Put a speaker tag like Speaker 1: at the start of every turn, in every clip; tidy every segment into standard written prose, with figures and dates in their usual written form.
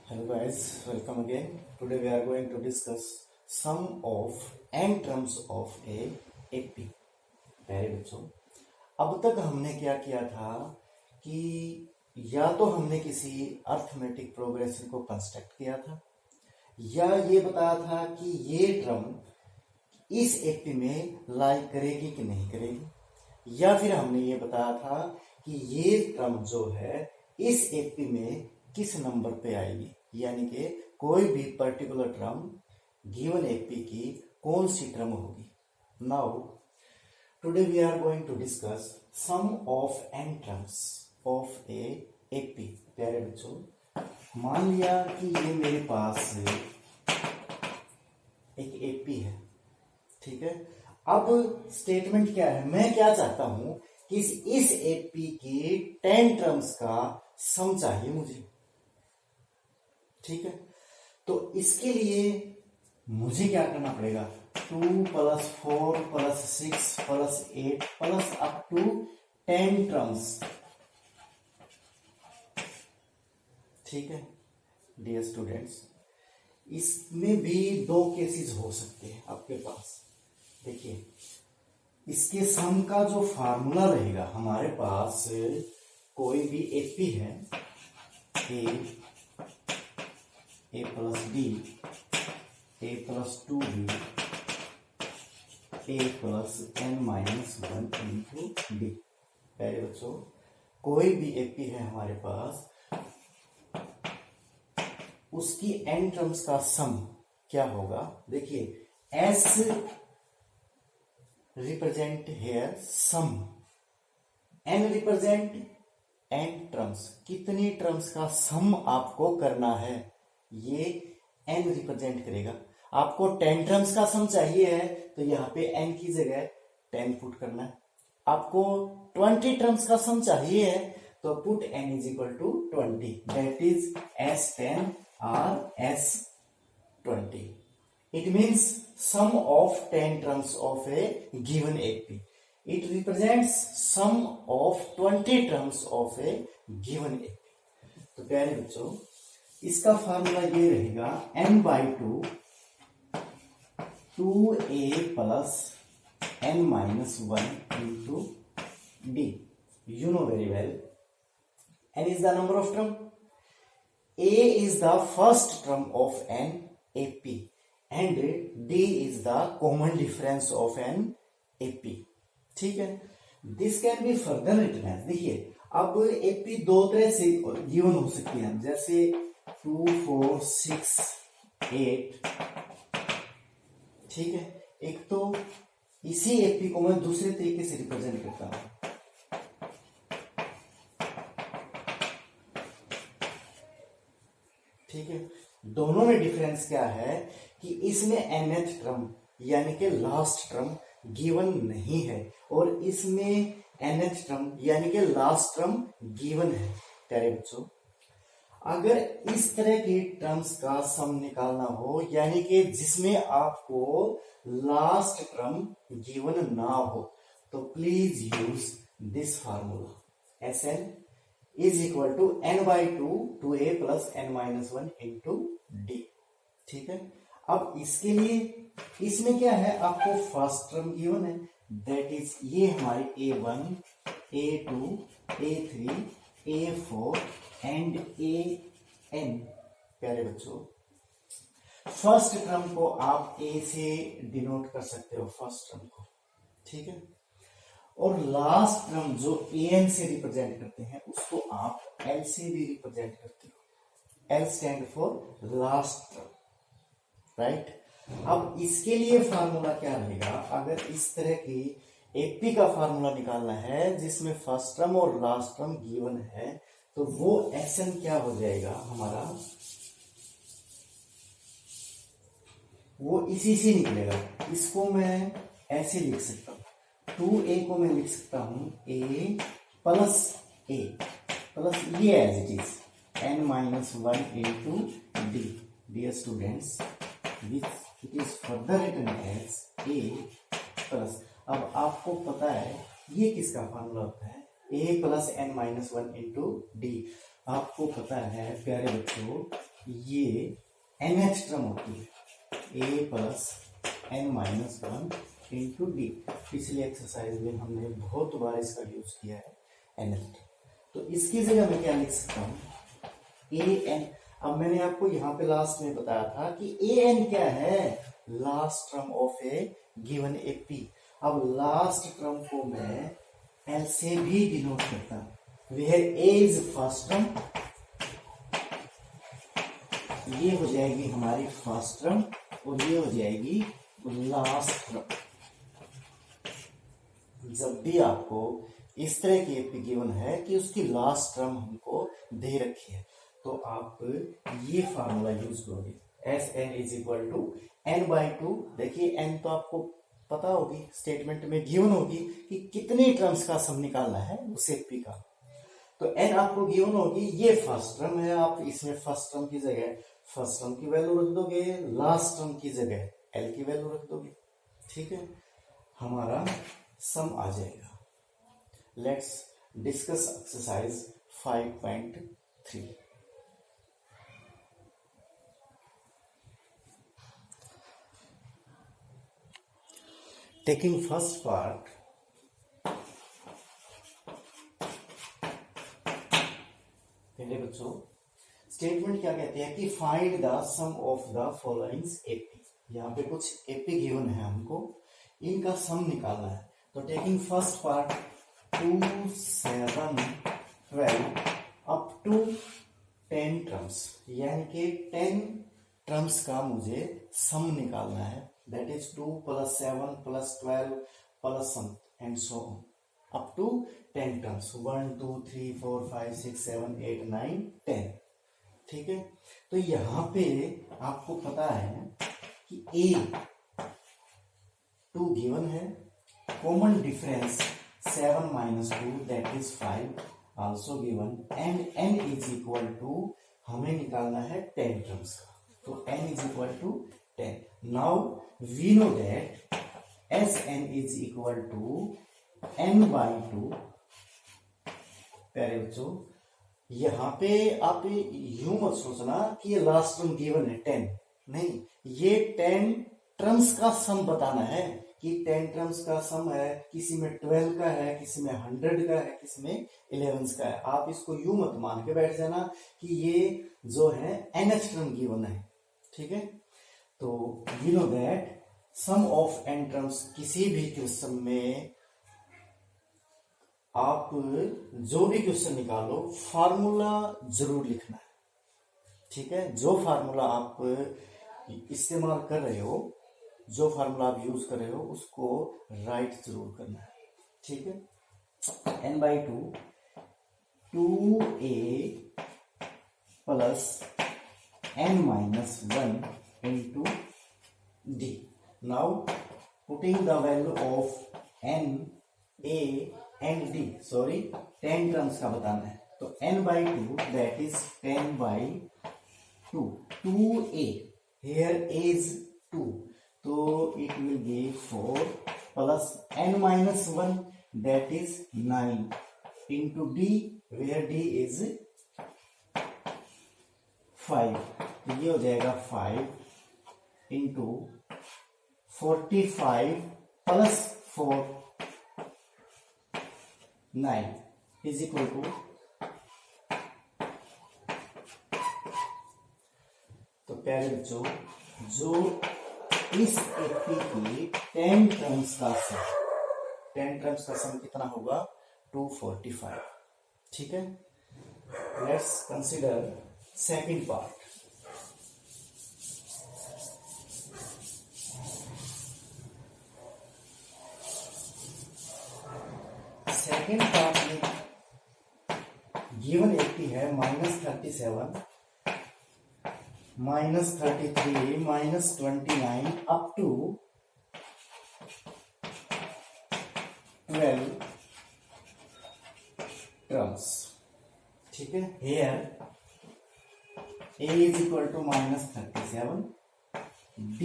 Speaker 1: Hello guys, welcome again. Today we are going to discuss sum of n terms of a AP. प्यारे बच्चों, अब तक हमने क्या किया था कि या तो हमने किसी अर्थमेटिक प्रोग्रेशन को कंस्ट्रक्ट किया था या ये बताया था कि ये टर्म इस एपी में लाई करेगी कि नहीं करेगी, या फिर हमने ये बताया था कि ये टर्म जो है इस एपी में किस नंबर पे आएगी, यानी कि कोई भी पर्टिकुलर टर्म गिवन एपी की कौन सी टर्म होगी। Now today we are going to discuss some of an terms of a AP. प्यारे बच्चों, मान लिया कि ये मेरे पास एक एपी है, ठीक है। अब स्टेटमेंट क्या है, मैं क्या चाहता हूं कि इस एपी की 10 टर्म्स का सम चाहिए मुझे, ठीक है। तो इसके लिए मुझे क्या करना पड़ेगा, 2 + 4 + 6 + 8 प्लस अप टू 10 टर्म्स, ठीक है। डियर स्टूडेंट्स, इसमें भी दो केसेस हो सकते हैं आपके पास। देखिए, इसके सम का जो फार्मूला रहेगा, हमारे पास कोई भी एपी है, ए प्लस बी, ए प्लस 2b, ए प्लस n-1 इंटू डी। पहले बच्चों, कोई भी एपी है हमारे पास, उसकी n टर्म्स का सम क्या होगा। देखिए, s रिप्रेजेंट हेयर सम, n रिप्रेजेंट n टर्म्स, कितनी टर्म्स का सम आपको करना है ये n रिप्रेजेंट करेगा। आपको 10 टर्म्स का सम चाहिए है तो यहाँ पे n की जगह 10 पुट करना है। आपको 20 टर्म्स का सम चाहिए है तो put n = 20, that is s10 or s20. It means sum of 10 terms of a given AP. It represents sum of 20 terms of a given AP. तो प्यारे बच्चों, इसका फार्मूला ये रहेगा n/2 2a plus n-1 into d. You know very well, n is the number of term, a is the first term of an AP and d is the common difference of an AP, ठीक है। This can be further written as, देखिए अब AP दो तरह से given हो सकती है, जैसे 2 4 6 8, ठीक है। एक तो इसी एपी को मैं दूसरे तरीके से रिप्रेजेंट करता हूं, ठीक है। दोनों में डिफरेंस क्या है कि इसमें nth टर्म यानी कि लास्ट टर्म गिवन नहीं है और इसमें nth टर्म यानी कि लास्ट टर्म गिवन है। प्यारे बच्चों, अगर इस तरह की टर्म्स का सम निकालना हो, यानी कि जिसमें आपको लास्ट टर्म गिवन ना हो, तो please use this formula, Sn is equal to n/2 2a plus n-1 into d, ठीक है। अब इसके लिए इसमें क्या है, आपको फर्स्ट टर्म गिवन है, दैट इज ये हमारी a1 a2 a3 a4 and an। प्यारे बच्चों, फर्स्ट टर्म को आप a से डिनोट कर सकते हो, फर्स्ट टर्म को, ठीक है। और लास्ट टर्म जो an से रिप्रेजेंट करते हैं उसको आप l से भी रिप्रेजेंट करते हो, l stand for last term, right. अब इसके लिए फार्मूला क्या रहेगा, अगर इस तरह की एपी का फार्मूला निकालना है जिसमें फर्स्ट टर्म और लास्ट टर्म गिवन है, तो वो Sn क्या हो जाएगा हमारा, वो इसी से निकलेगा। इसको मैं ऐसे लिख सकता हूं, 2a को मैं लिख सकता हूं a प्लस a प्लस ये as it is n-1 into d। Dear students, it is further written as a plus, अब आपको पता है ये किसका फार्मूला होता है, a plus n-1 into d। आपको पता है प्यारे बच्चों ये nth टर्म होती है, a plus n minus one into D. पिछली एक्सरसाइज में हमने बहुत बार इसका यूज किया है nth टर्म। तो इसकी जगह मैं क्या लिख सकता हूँ, ए एन। अब मैंने आपको यहाँ पे लास्ट में बताया था कि ए एन क्या है, last term of a given A P. अब लास्ट टर्म को मैं एल से भी डिनोट करता हूं, where a is first term, ये हो जाएगी हमारी फर्स्ट टर्म और ये हो जाएगी लास्ट टर्म। जब भी आपको इस तरह की एपी गिवन है कि उसकी लास्ट टर्म हमको दे रखी है, तो आप ये फार्मूला यूज करोगे, S n is equal to n by two. देखिए एन तो आपको पता होगी, स्टेटमेंट में गिवन होगी कि कितनी टर्म्स का सम निकालना है उस एपी का। तो एन आपको गिवन होगी, ये फर्स्ट टर्म है, आप इसमें फर्स्ट टर्म की जगह फर्स्ट टर्म की वैल्यू रख दोगे, लास्ट टर्म की जगह एल की वैल्यू रख दोगे। ठीक है, हमारा सम आ जाएगा। Let's discuss exercise 5.3। Taking first part, पहले बच्चों स्टेटमेंट क्या कहते हैं कि find the sum of the followings AP. यहाँ पे कुछ एपी गिवन है, हमको इनका सम निकालना है। तो taking first part 2, 7, 12 up to 10 terms, यानी कि 10 टर्म्स का मुझे सम निकालना है। That is 2 + 7 + 12 plus sum and so on up to 10 terms, 1 2 3 4 5 6 7 8 9 10। ठीक है, तो यहां पे आपको पता है कि a 2 गिवन है, common difference 7 - 2 that is 5 also given, and n is equal to हमें निकालना है 10 टर्म्स का। तो n is equal to 10। Now we know that Sn is equal to n by 2। प्यारे बच्चों, यहां पे आप यूं मत सोचना कि ये लास्ट टर्म गिवन है 10, नहीं, ये 10 टर्म्स का सम बताना है कि 10 टर्म्स का सम है, किसी में 12 का है, किसी में 100 का है, किसी में 11 का है। आप इसको यूं मत मान के बैठ जाना कि ये जो है nth टर्म गिवन है। ठीक है, तो we know that sum of n terms, किसी भी क्वेश्चन में आप जो भी क्वेश्चन निकालो फार्मूला जरूर लिखना है। ठीक है, जो फार्मूला आप इस्तेमाल कर रहे हो, जो फार्मूला आप यूज कर रहे हो, उसको राइट जरूर करना है। ठीक है, n by 2 2a plus n minus 1 into d। Now putting the value of n, a and d, sorry 10 terms का बताना है। तो n by 2 that is 10 by 2, 2a, here is 2, तो it will be 4 plus n minus 1 that is 9 into d, where d is 5। तो ये हो जाएगा 5 into 45 plus 4 9 is equal to, तो प्यारे बच्चों, जो इस एपी की 10 टर्म्स का सम, 10 टर्म्स का सम कितना होगा, 245। ठीक है, let's consider second part. Second part में गिवन एपी है -37 -33 -29 अप टू 12 टर्म्स। ठीक है, here a is equal to -37, b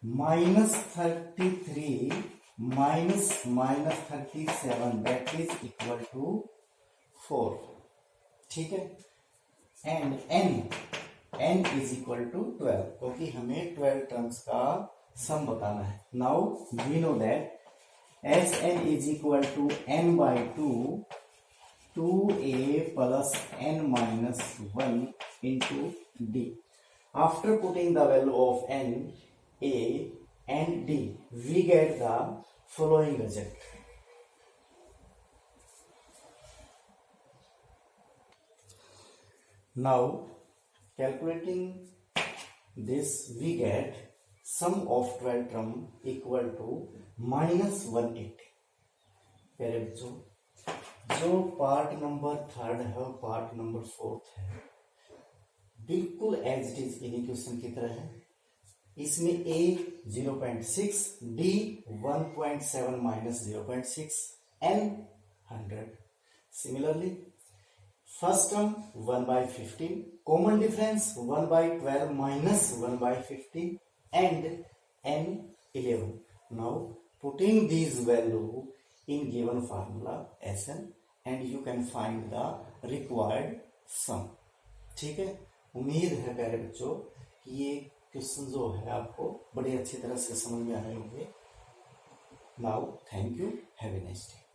Speaker 1: -33 -37 that is equal to 4। ठीक है, and n n is equal to 12, क्योंकि हमें 12 टर्म्स का सम बताना है। Now we know that Sn is equal to n by 2 2a plus n minus 1 into d. After putting the value of n, a and d, we get the following result. Now calculating this, we get sum of 12 term equal to minus 180. प्यारे बच्चों, जो part number 3 है और part number 4 है बिल्कुल as it is इन्हीं question की तरह है। इसमें a 0.6, d 1.7 minus 0.6, n 100। Similarly first term 1/15, common difference 1/12 minus 1/15 and n 11। Now putting this value in given formula Sn and you can find the required sum। ठीक है, उम्मीद है प्यारे बच्चों कि ये क्वेश्चन जो है आपको बड़ी अच्छी तरह से समझ में आए होंगे। Now thank you, have a nice day.